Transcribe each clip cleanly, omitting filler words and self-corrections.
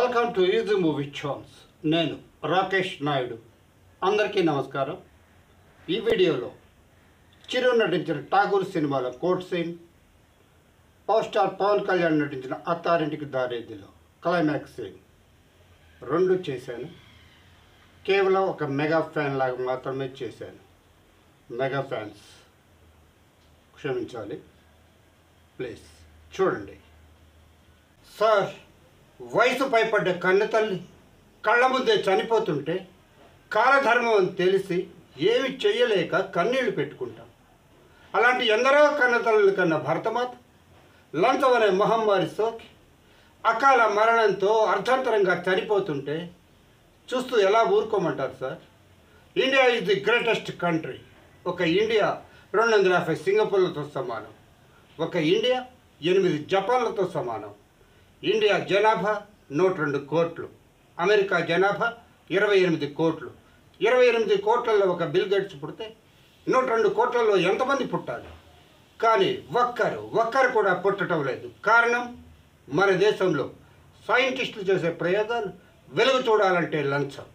Welcome to easy movie chance. నేను రాకేష్ నాయుడు. అందరికీ నమస్కారం. ఈ వీడియోలో చిరు నటించిన ఠాగూర్ సినిమాలో court scene, power star Pawan Kalyan నటించిన అత్తారింటికి దారేదిలో క్లైమాక్స్ సీన్ రెండు చేశాను. కేవలం ఒక మెగా ఫ్యాన్ లాగా మాత్రమే చేశాను. మెగా ఫ్యాన్స్ క్షమించాలి ప్లీజ్. చూడండి సార్, వయసు పైపడ్డ కన్నతల్లి కళ్ళ ముందే చనిపోతుంటే కాలధర్మం అని తెలిసి ఏమి చెయ్యలేక కన్నీళ్లు పెట్టుకుంటాం. అలాంటి ఎందరో కన్నతల్లుల కన్నా భరతమాత లంచం అనే మహమ్మారి సోకి అకాల మరణంతో అర్ధంతరంగా చనిపోతుంటే చూస్తూ ఎలా ఊరుకోమంటారు sir? India is the greatest country. ఒక ఇండియా 250 సింగపూర్లతో సమానం. ఒక ఇండియా 8 జపాన్లతో సమానం. ఇండియా జనాభా 102 కోట్లు. అమెరికా జనాభా 28 కోట్లు. 28 కోట్లలో ఒక బిల్ గేట్స్ పుడితే 102 కోట్లలో ఎంతమంది పుట్టాలి? కానీ ఒక్కరు కూడా పుట్టడం లేదు. కారణం, మన దేశంలో సైంటిస్టులు చేసే ప్రయోగాలు వెలుగు చూడాలంటే లంచం.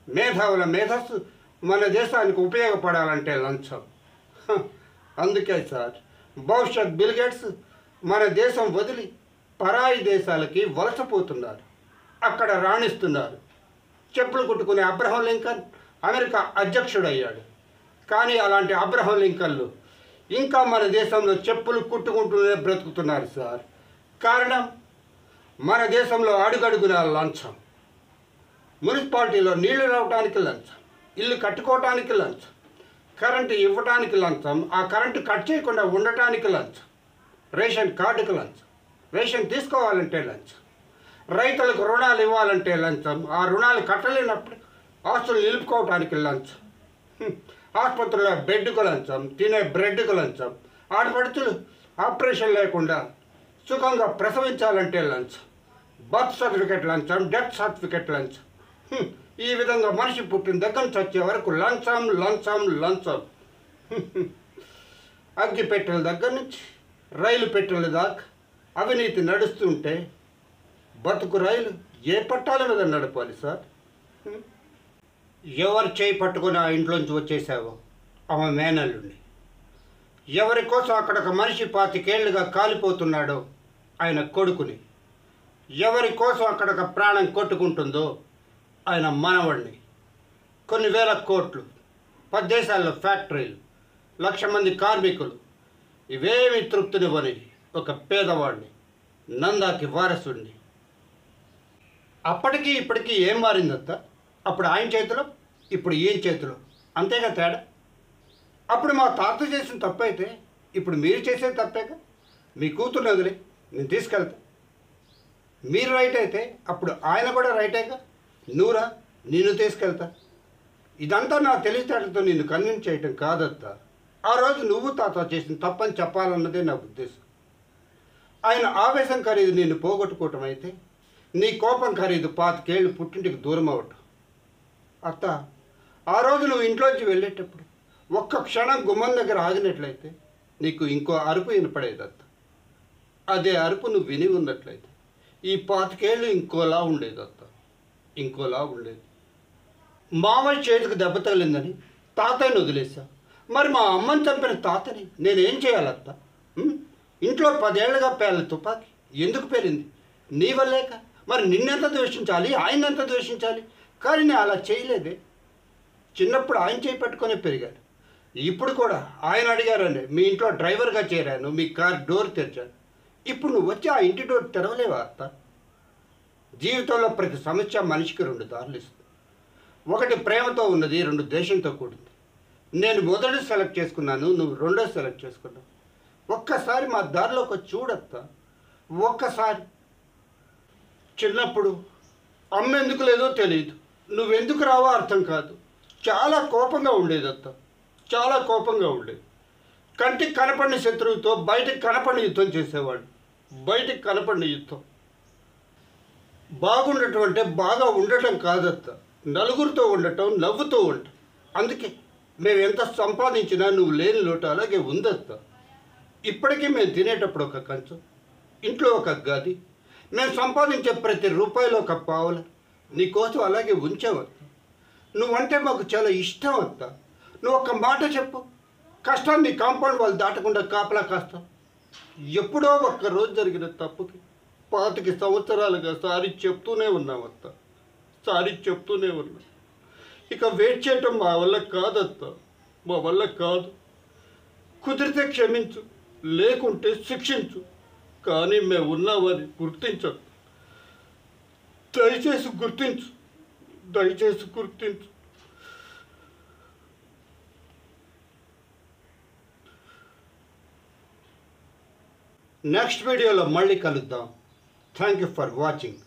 మేధావుల మేధస్సు మన దేశానికి ఉపయోగపడాలంటే లంచం. అందుకే సార్, భవిష్యత్ బిల్ గేట్స్ మన దేశం వదిలి పరాయి దేశాలకి వలసపోతున్నారు. అక్కడ రాణిస్తున్నారు. చెప్పులు కుట్టుకునే అబ్రహం లింకన్ అమెరికా అధ్యక్షుడయ్యాడు. కానీ అలాంటి అబ్రహం లింకన్లు ఇంకా మన దేశంలో చెప్పులు కుట్టుకుంటూనే బ్రతుకుతున్నారు సార్. కారణం, మన దేశంలో అడుగడుగున లంచం. మున్సిపాలిటీలో నీళ్లు రావడానికి లంచం, ఇల్లు కట్టుకోవటానికి లంచం, కరెంటు ఇవ్వటానికి లంచం, ఆ కరెంటు కట్ చేయకుండా ఉండటానికి లంచం, రేషన్ కార్డుకి లంచం, రేషన్ తీసుకోవాలంటే లంచం, రైతులకు రుణాలు ఇవ్వాలంటే లంచం, ఆ రుణాలు కట్టలేనప్పుడు ఆస్తులు నిలుపుకోవటానికి లంచం, ఆసుపత్రుల్లో బెడ్కు లంచం, తినే బ్రెడ్కు లంచం, ఆడపడుచులు ఆపరేషన్ లేకుండా సుఖంగా ప్రసవించాలంటే లంచం, బర్త్ సర్టిఫికెట్ లంచం, డెత్ సర్టిఫికెట్ లంచం. ఈ విధంగా మనిషి పుట్టిన దగ్గర చచ్చే వరకు లంచం లంచం లంచం. అగ్గి పెట్టెల దగ్గర నుంచి రైలు పెట్టెల దాకా అవినీతి నడుస్తుంటే బతుకు రైలు ఏ పట్టాల మీద నడపాలి సార్? ఎవరు చేయి పట్టుకుని ఆ ఇంట్లోంచి వచ్చేసావో ఆమె మేనల్లుండి, ఎవరి కోసం అక్కడ ఒక మనిషి 25 ఏళ్లుగా కాలిపోతున్నాడో ఆయన కొడుకుని, ఎవరి కోసం అక్కడ ఒక ప్రాణం కొట్టుకుంటుందో ఆయన మనవడిని, కొన్ని వేల కోట్లు, 10 దేశాల్లో ఫ్యాక్టరీలు, 1,00,000 మంది కార్మికులు, ఇవేమి తృప్తినివ్వని ఒక పేదవాడిని, నందాకి వారసుడిని. అప్పటికి ఇప్పటికీ ఏం మారిందంతా? అప్పుడు ఆయన చేతిలో, ఇప్పుడు ఈయన చేతిలో, అంతేగా తేడా. అప్పుడు మా తాత చేసిన తప్పైతే ఇప్పుడు మీరు చేసే తప్పేగా. మీ కూతుర్ని వదిలే నేను తీసుకెళ్తా. మీరు రైట్ అయితే అప్పుడు ఆయన కూడా రైటేగా. నువ్వురా, నేను తీసుకెళ్తా. ఇదంతా నా తెలివితేటలతో నిన్ను కన్విన్స్ చేయటం కాదత్తా. ఆ రోజు నువ్వు తాత చేసిన తప్పని చెప్పాలన్నదే నా ఉద్దేశం. ఆయన ఆవేశం ఖరీదు నిన్ను పోగొట్టుకోవటం అయితే, నీ కోపం ఖరీదు 25 ఏళ్ళు పుట్టింటికి దూరం అవ్వటం. అత్త, ఆ రోజు నువ్వు ఇంట్లోంచి వెళ్ళేటప్పుడు ఒక్క క్షణం గుమ్మం దగ్గర ఆగినట్లయితే నీకు ఇంకో అరుపు వినపడేది అత్త. అదే అరుపు నువ్వు విని ఉన్నట్లయితే ఈ 25 ఏళ్ళు ఇంకోలా ఉండేది అత్త, ఇంకోలా ఉండేది. మామయ్య చేతికి దెబ్బ తగిలిందని తాతయ్యని వదిలేసా. మరి మా అమ్మని చంపిన తాతని నేనేం చేయాలత్తా? ఇంట్లో 10 ఏళ్ళుగా పేల తుపాకి ఎందుకు పేలింది? నీ వల్లేక. మరి నిన్నెంత ద్వేషించాలి, ఆయన ఎంత ద్వేషించాలి? కానీ నేను అలా చేయలేదే. చిన్నప్పుడు ఆయన చేయి పట్టుకొని పెరిగాను. ఇప్పుడు కూడా ఆయన అడిగారని మీ ఇంట్లో డ్రైవర్గా చేరాను, మీ కార్ డోర్ తెరిచాను. ఇప్పుడు నువ్వు వచ్చి ఆ ఇంటి డోర్ తెరవలేవా అత్త? జీవితంలో ప్రతి సమస్య మనిషికి 2 దారులు ఇస్తుంది. ఒకటి ప్రేమతో ఉన్నది, 2 ద్వేషంతో కూడింది. నేను మొదటి సెలెక్ట్ చేసుకున్నాను, నువ్వు రెండో సెలెక్ట్ చేసుకున్నావు. ఒక్కసారి మా దారిలోకి వచ్చి చూడత్తా. ఒక్కసారి. చిన్నప్పుడు అమ్మ ఎందుకు లేదో తెలియదు, నువ్వెందుకు రావో అర్థం కాదు. చాలా కోపంగా ఉండేది అత్త, చాలా కోపంగా ఉండేది. కంటికి కనపడిన శత్రువుతో బయటకు కనపడిన యుద్ధం చేసేవాడు. బయటకు కనపడిన యుద్ధం. బాగుండటం అంటే బాగా ఉండటం కాదత్త, నలుగురితో ఉండటం, నవ్వుతూ ఉండటం. అందుకే మేము ఎంత సంపాదించినా నువ్వు లేని లోటు అలాగే ఉందత్త. ఇప్పటికీ మేము తినేటప్పుడు ఒక కంచం, ఇంట్లో ఒక గది, మేము సంపాదించే ప్రతి రూపాయిలో ఒక పావుల నీకోసం అలాగే ఉంచావత్త. నువ్వంటే మాకు చాలా ఇష్టం అత్త. నువ్వు ఒక్క మాట చెప్పు, కష్టాన్ని కాంపౌండ్ వాళ్ళు దాటకుండా కాపలా కాస్తాం. ఎప్పుడో ఒక్క రోజు జరిగిన తప్పుకి 25 సంవత్సరాలుగా సారీ చెప్తూనే ఉన్నావత్త, సారీ చెప్తూనే ఉన్నా. ఇక వెయిట్ చేయటం మా వల్ల కాదత్త, మా వల్ల కాదు. కుదిరితే క్షమించు, లేకుంటే శిక్షించు, కానీ మేము ఉన్నామని గుర్తించదు. దయచేసి గుర్తించు, దయచేసి గుర్తించు. నెక్స్ట్ వీడియోలో మళ్ళీ కలుద్దాం. Thank you for watching.